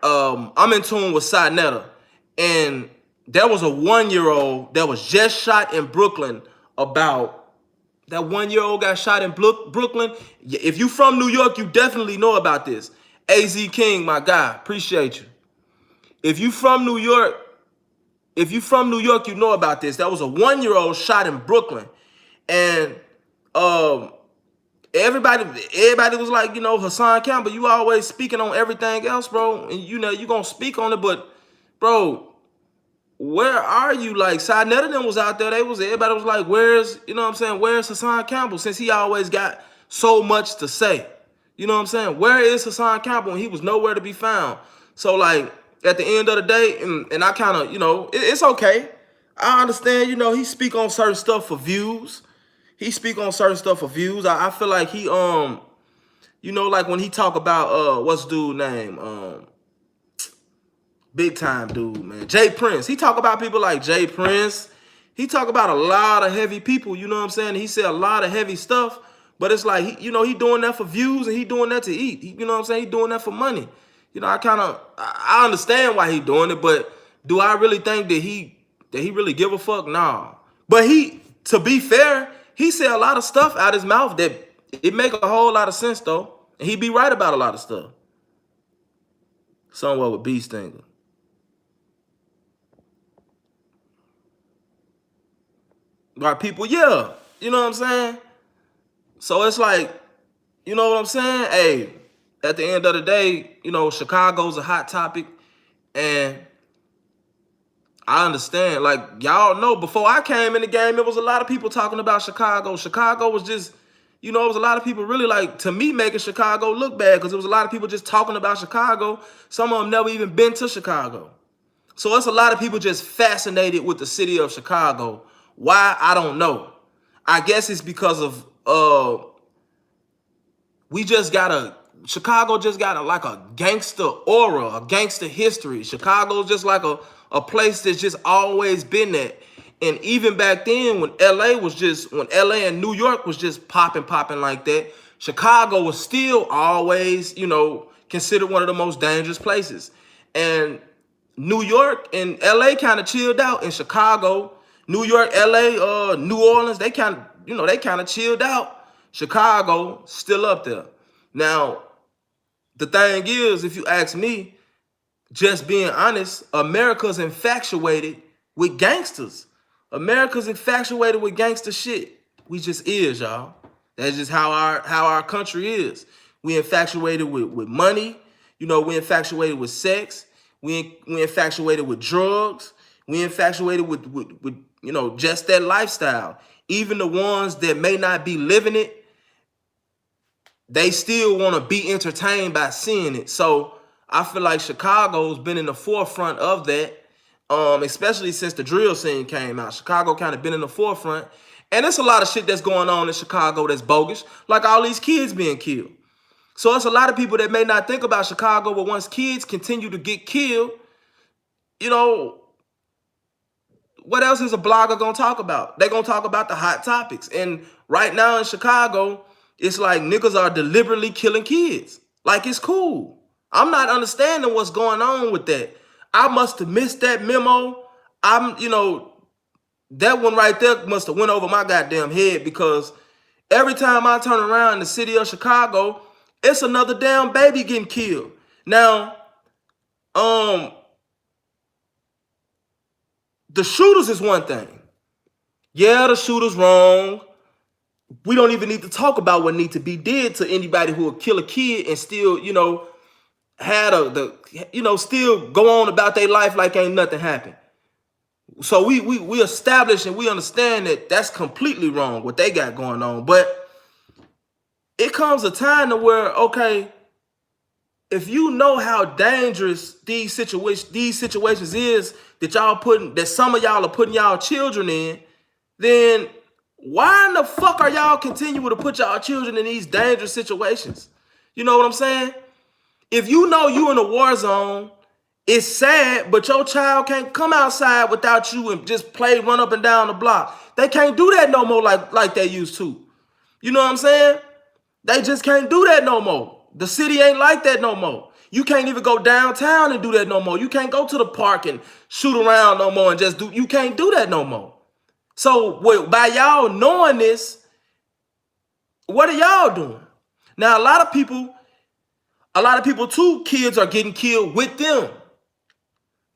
I'm in tune with Sinetta, and there was a 1-year-old that was just shot in Brooklyn. About that 1-year-old got shot in Brooklyn. If you from New York, you definitely know about this. AZ King, my guy, appreciate you. If you from New York, you know about this. That was a 1-year-old shot in Brooklyn, and everybody was like, Hassan Campbell, you always speaking on everything else, bro, and you gonna speak on it, but bro, where are you? Like, Sinetta them was out there. Everybody was like, where's Hassan Campbell? Since he always got so much to say. You know what I'm saying? Where is Hassan Campbell? And he was nowhere to be found. So, like, at the end of the day, and I kind of, it's okay. I understand, he speak on certain stuff for views. I feel like he, like when he talk about, what's dude name? Big time dude, man. Jay Prince. He talk about people like Jay Prince. He talk about a lot of heavy people, you know what I'm saying? He said a lot of heavy stuff, but it's like, he doing that for views and he doing that to eat. You know what I'm saying? He doing that for money. I understand why he doing it, but do I really think that he Did he really give a fuck? Nah. But to be fair, he said a lot of stuff out his mouth that it make a whole lot of sense though. And he be right about a lot of stuff. Somewhat with Bee Stinger. Right, people, yeah. You know what I'm saying? So it's like, you know what I'm saying? Hey, at the end of the day, you know, Chicago's a hot topic. And I understand, like, y'all know, before I came in the game, there was a lot of people talking about Chicago. Chicago was just, you know, it was a lot of people really, like, to me, making Chicago look bad, because there was a lot of people just talking about Chicago. Some of them never even been to Chicago. So it's a lot of people just fascinated with the city of Chicago. Why? I don't know. I guess it's because of, Chicago just got like a gangster aura, a gangster history. Chicago's just like a place that's just always been that. And even back then when LA and New York was just popping like that, Chicago was still always, you know, considered one of the most dangerous places. And New York and LA kind of chilled out. In Chicago, New York, LA, New Orleans, they kind of chilled out. Chicago still up there. Now, the thing is, if you ask me, just being honest, America's infatuated with gangsters. America's infatuated with gangster shit. We just is, y'all. That's just how our country is. We infatuated with money. You know, we infatuated with sex. We infatuated with drugs. We infatuated with you know, just that lifestyle. Even the ones that may not be living it, they still want to be entertained by seeing it. So I feel like Chicago's been in the forefront of that, especially since the drill scene came out. Chicago kind of been in the forefront. And there's a lot of shit that's going on in Chicago that's bogus, like all these kids being killed. So it's a lot of people that may not think about Chicago, but once kids continue to get killed, you know, what else is a blogger going to talk about? They're going to talk about the hot topics. And right now in Chicago, it's like niggas are deliberately killing kids. Like, it's cool. I'm not understanding what's going on with that. I must have missed that memo. You know, that one right there must have went over my goddamn head, because every time I turn around in the city of Chicago, it's another damn baby getting killed. Now, the shooters is one thing. Yeah, the shooter's wrong. We don't even need to talk about what needs to be did to anybody who will kill a kid and still, you know, still go on about their life like ain't nothing happened. So we establish and we understand that that's completely wrong what they got going on. But it comes a time to where, okay, if you know how dangerous these situations is that some of y'all are putting y'all children in, then why in the fuck are y'all continuing to put y'all children in these dangerous situations? You know what I'm saying? If you know you in a war zone, it's sad, but your child can't come outside without you and just run up and down the block. They can't do that no more like they used to. You know what I'm saying? They just can't do that no more. The city ain't like that no more. You can't even go downtown and do that no more. You can't go to the park and shoot around no more and you can't do that no more. So by y'all knowing this, what are y'all doing? Now, a lot of people too, kids are getting killed with them.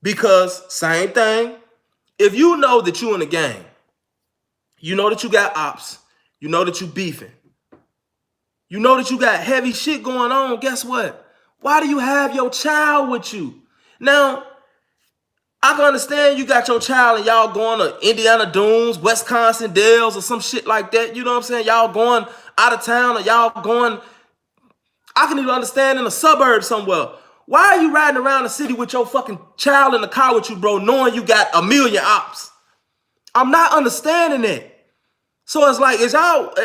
Because same thing, if you know that you in a gang, you know that you got ops, you know that you beefing, you know that you got heavy shit going on, guess what? Why do you have your child with you? Now, I can understand you got your child and y'all going to Indiana Dunes, Wisconsin Dells, or some shit like that. You know what I'm saying? Y'all going out of town, or y'all going, I can even understand, in a suburb somewhere. Why are you riding around the city with your fucking child in the car with you, bro, knowing you got a million ops? I'm not understanding it. So it's like,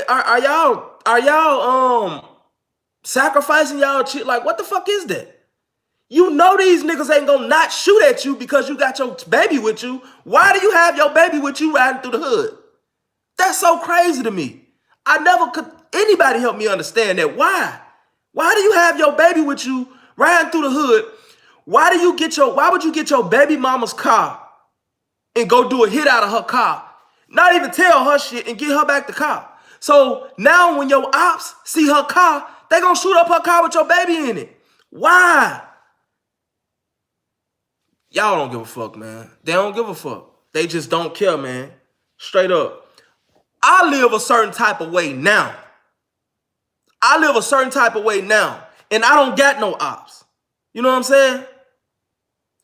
are y'all sacrificing y'all shit? Like, what the fuck is that? You know these niggas ain't gonna not shoot at you because you got your baby with you. Why do you have your baby with you riding through the hood? That's so crazy to me. I never could anybody help me understand that. Why? Why do you have your baby with you riding through the hood? Why would you get your baby mama's car and go do a hit out of her car. Not even tell her shit and get her back the car. So now when your ops see her car, they gonna shoot up her car with your baby in it. Why? Y'all don't give a fuck, man. They don't give a fuck. They just don't care, man. Straight up. I live a certain type of way now. I live a certain type of way now. And I don't got no ops. You know what I'm saying?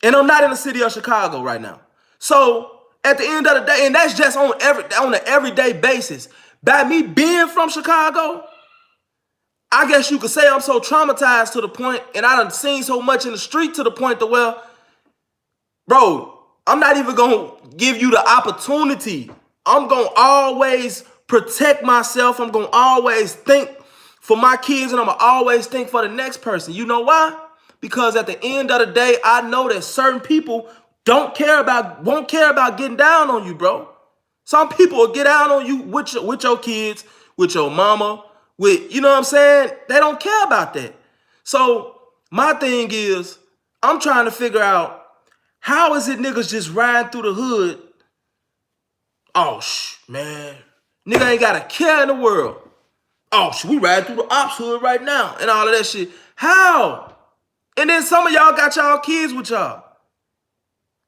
And I'm not in the city of Chicago right now. So at the end of the day, and that's just on an everyday basis. By me being from Chicago, I guess you could say I'm so traumatized to the point, and I done seen so much in the street to the point to where, bro, I'm not even gonna give you the opportunity. I'm gonna always protect myself. I'm gonna always think for my kids, and I'm gonna always think for the next person. You know why? Because at the end of the day, I know that certain people won't care about getting down on you, bro. Some people will get down on you with your kids, with your mama, you know what I'm saying? They don't care about that. So my thing is, I'm trying to figure out, how is it niggas just riding through the hood? Oh, man. Nigga ain't got a care in the world. Oh, we riding through the ops hood right now and all of that shit. How? And then some of y'all got y'all kids with y'all.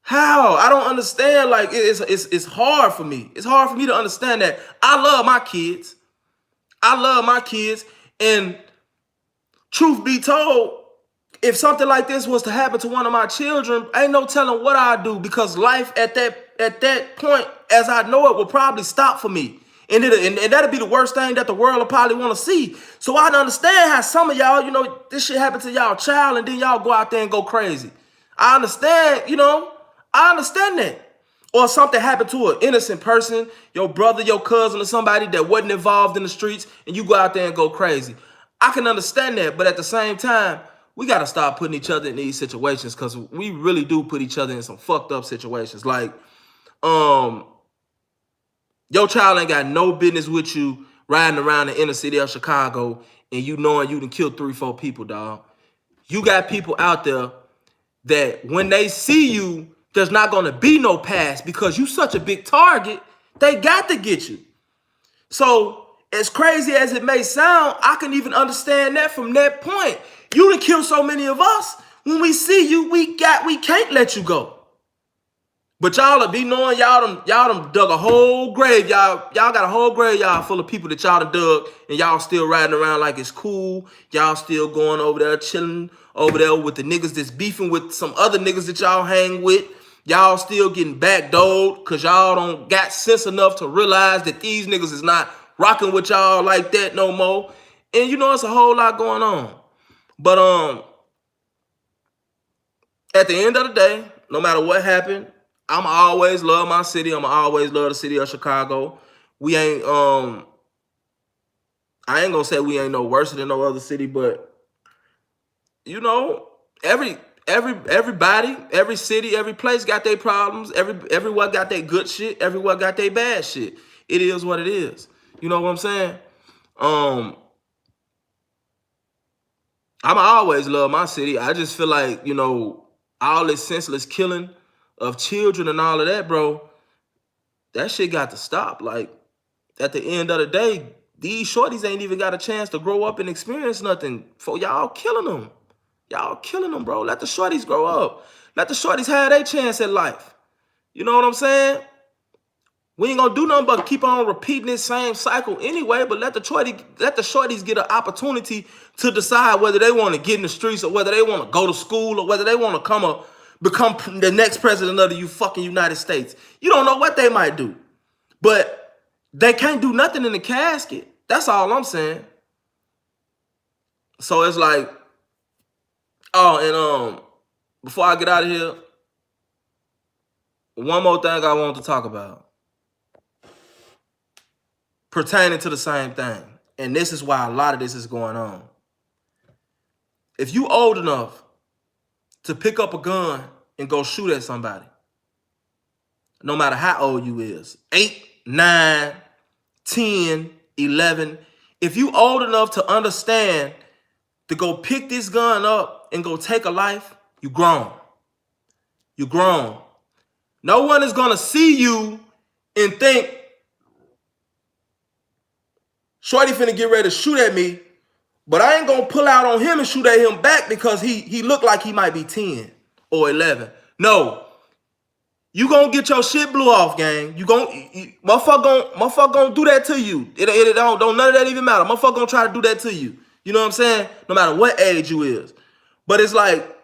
How? I don't understand. Like, it's hard for me. It's hard for me to understand that. I love my kids. I love my kids. And truth be told, if something like this was to happen to one of my children, ain't no telling what I'd do, because life at that point, as I know it, will probably stop for me. And that'll be the worst thing that the world will probably want to see. So I understand how some of y'all, you know, this shit happened to y'all child and then y'all go out there and go crazy. I understand, you know, I understand that. Or something happened to an innocent person, your brother, your cousin, or somebody that wasn't involved in the streets, and you go out there and go crazy. I can understand that, but at the same time, we got to stop putting each other in these situations, because we really do put each other in some fucked up situations. Like, your child ain't got no business with you riding around the inner city of Chicago and you knowing you done killed 3-4 people, dog. You got people out there that when they see you, there's not going to be no pass, because you such a big target, they got to get you. So as crazy as it may sound, I can even understand that from that point. You done killed so many of us. When we see you, we can't let you go. But y'all will be knowing y'all done dug a whole grave. Y'all got a whole graveyard full of people that y'all done dug, and y'all still riding around like it's cool. Y'all still going over there, chilling over there with the niggas that's beefing with some other niggas that y'all hang with. Y'all still getting backdoored because y'all don't got sense enough to realize that these niggas is not rocking with y'all like that no more. And you know, it's a whole lot going on. But at the end of the day, no matter what happened, I'ma always love my city. I'ma always love the city of Chicago. We ain't I ain't gonna say we ain't no worse than no other city, but you know, everybody, every city, every place got their problems. Everyone got their good shit. Everyone got their bad shit. It is what it is. You know what I'm saying? I'ma always love my city. I just feel like, you know, all this senseless killing of children and all of that, bro, that shit got to stop. Like, at the end of the day, these shorties ain't even got a chance to grow up and experience nothing for y'all killing them. Y'all killing them, bro. Let the shorties grow up. Let the shorties have their chance at life. You know what I'm saying? We ain't gonna do nothing but keep on repeating this same cycle anyway, but let the shorties get an opportunity to decide whether they want to get in the streets or whether they want to go to school or whether they want to become the next president of the fucking United States. You don't know what they might do. But they can't do nothing in the casket. That's all I'm saying. So it's like, oh, and before I get out of here, one more thing I want to talk about pertaining to the same thing. And this is why a lot of this is going on. If you old enough to pick up a gun and go shoot at somebody, no matter how old you is, 8, 9, 10, 11, if you old enough to understand to go pick this gun up and go take a life, you grown. You grown. No one is gonna see you and think, Shorty finna get ready to shoot at me, but I ain't gonna pull out on him and shoot at him back because he looked like he might be 10 or 11. No. You gonna get your shit blew off, gang. Motherfucker gonna do that to you. It don't none of that even matter. Motherfucker gonna try to do that to you. You know what I'm saying? No matter what age you is. But it's like,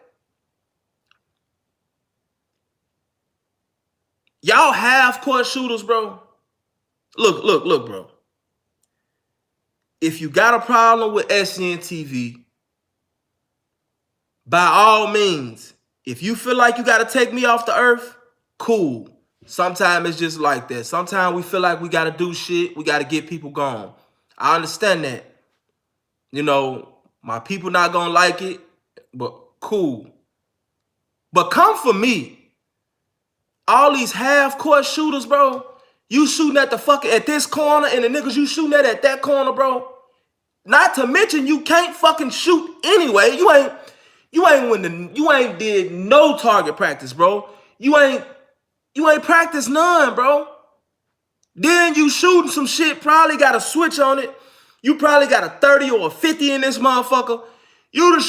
y'all half-court shooters, bro. Look, bro. If you got a problem with SNTV, by all means, if you feel like you gotta take me off the earth, cool. Sometimes it's just like that. Sometimes we feel like we got to do shit. We got to get people gone. I understand that. You know, my people not going to like it, but cool. But come for me. All these half-court shooters, bro. You shooting at at this corner and the niggas you shooting at that corner, bro. Not to mention you can't fucking shoot anyway. You ain't did no target practice, bro. You ain't practiced none, bro. Then you shooting some shit, probably got a switch on it. You probably got a 30 or a 50 in this motherfucker. You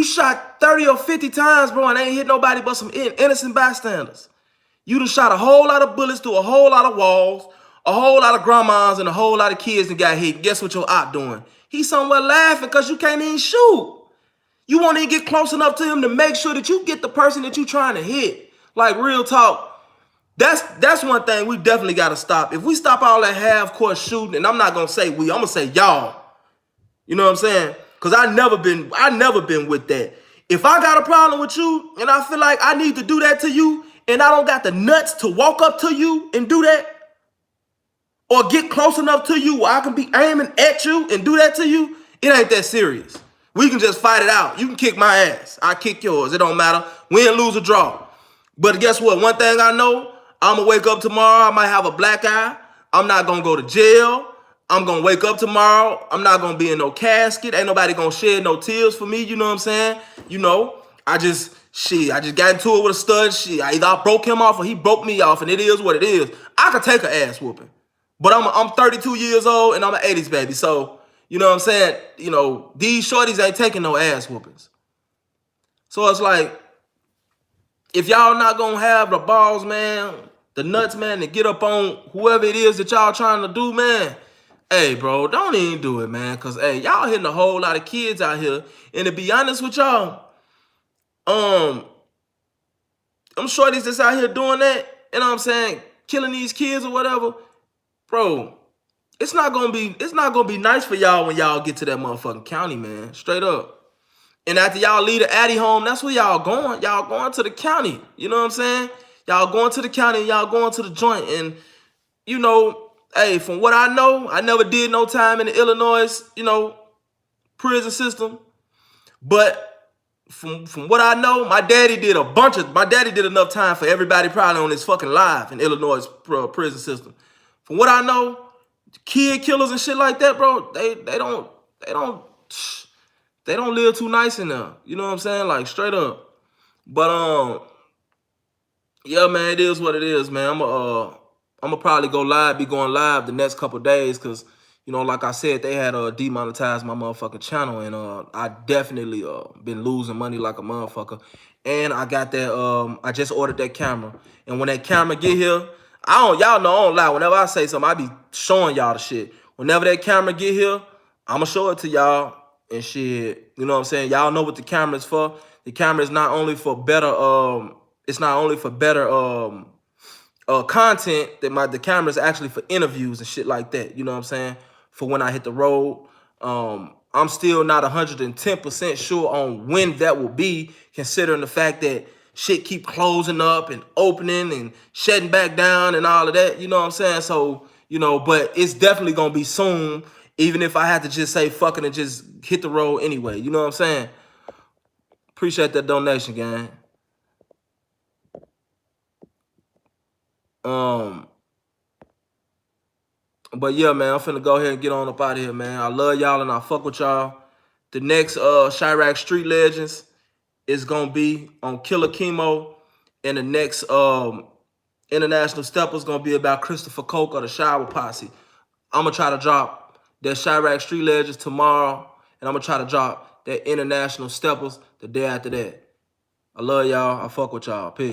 shot 30 or 50 times, bro, and ain't hit nobody but some innocent bystanders. You done shot a whole lot of bullets through a whole lot of walls, a whole lot of grandmas and a whole lot of kids that got hit. Guess what your op doing? He's somewhere laughing because you can't even shoot. You won't even get close enough to him to make sure that you get the person that you trying to hit. Like, real talk. That's one thing we definitely got to stop. If we stop all that half-court shooting, and I'm not going to say we, I'm going to say y'all. You know what I'm saying? Because I never been with that. If I got a problem with you and I feel like I need to do that to you and I don't got the nuts to walk up to you and do that or get close enough to you where I can be aiming at you and do that to you, it ain't that serious. We can just fight it out. You can kick my ass. I kick yours. It don't matter. Win, lose, or draw. But guess what? One thing I know, I'm going to wake up tomorrow. I might have a black eye. I'm not going to go to jail. I'm going to wake up tomorrow. I'm not going to be in no casket. Ain't nobody going to shed no tears for me. You know what I'm saying? You know, I just got into it with a stud. Either I broke him off or he broke me off, and it is what it is. I could take an ass whooping. But I'm 32 years old, and I'm an 80s baby. So, you know what I'm saying? You know, these shorties ain't taking no ass whoopings. So it's like, if y'all not gonna have the balls, man, the nuts, man, to get up on whoever it is that y'all trying to do, man, hey, bro, don't even do it, man. Because, hey, y'all hitting a whole lot of kids out here. And to be honest with y'all, them shorties that's out here doing that, you know what I'm saying, killing these kids or whatever, bro, it's not gonna be nice for y'all when y'all get to that motherfucking county, man. Straight up. And after y'all leave the Addy home, that's where y'all going. Y'all going to the county. You know what I'm saying? Y'all going to the county and y'all going to the joint. And, you know, hey, from what I know, I never did no time in the Illinois, you know, prison system. But from what I know, my daddy did enough time for everybody probably on this fucking live in Illinois prison system. From what I know, kid killers and shit like that, bro, they don't live too nice in there. You know what I'm saying? Like, straight up. But, yeah, man, it is what it is, man. I'm gonna probably be going live the next couple days because, you know, like I said, they had demonetized my motherfucking channel, and I definitely been losing money like a motherfucker. And I got that, I just ordered that camera. And when that camera get here, y'all know I don't lie. Whenever I say something, I be showing y'all the shit. Whenever that camera get here, I'ma show it to y'all. And shit, you know what I'm saying? Y'all know what the camera is for. The camera is not only for better, content. The camera is actually for interviews and shit like that. You know what I'm saying? For when I hit the road. I'm still not 110% sure on when that will be, considering the fact that shit keep closing up and opening and shutting back down and all of that. You know what I'm saying? So, you know, but it's definitely gonna be soon. Even if I had to just say fucking and just hit the road anyway. You know what I'm saying? Appreciate that donation, gang. But yeah, man, I'm finna go ahead and get on up out of here, man. I love y'all and I fuck with y'all. The next Chirac Street Legends is gonna be on Killer Chemo. And the next International Steppers gonna be about Christopher Coke or the Shower Posse. I'm gonna try to drop that Chirac Street Legends tomorrow, and I'm gonna try to drop that International Steppers the day after that. I love y'all. I fuck with y'all. Peace.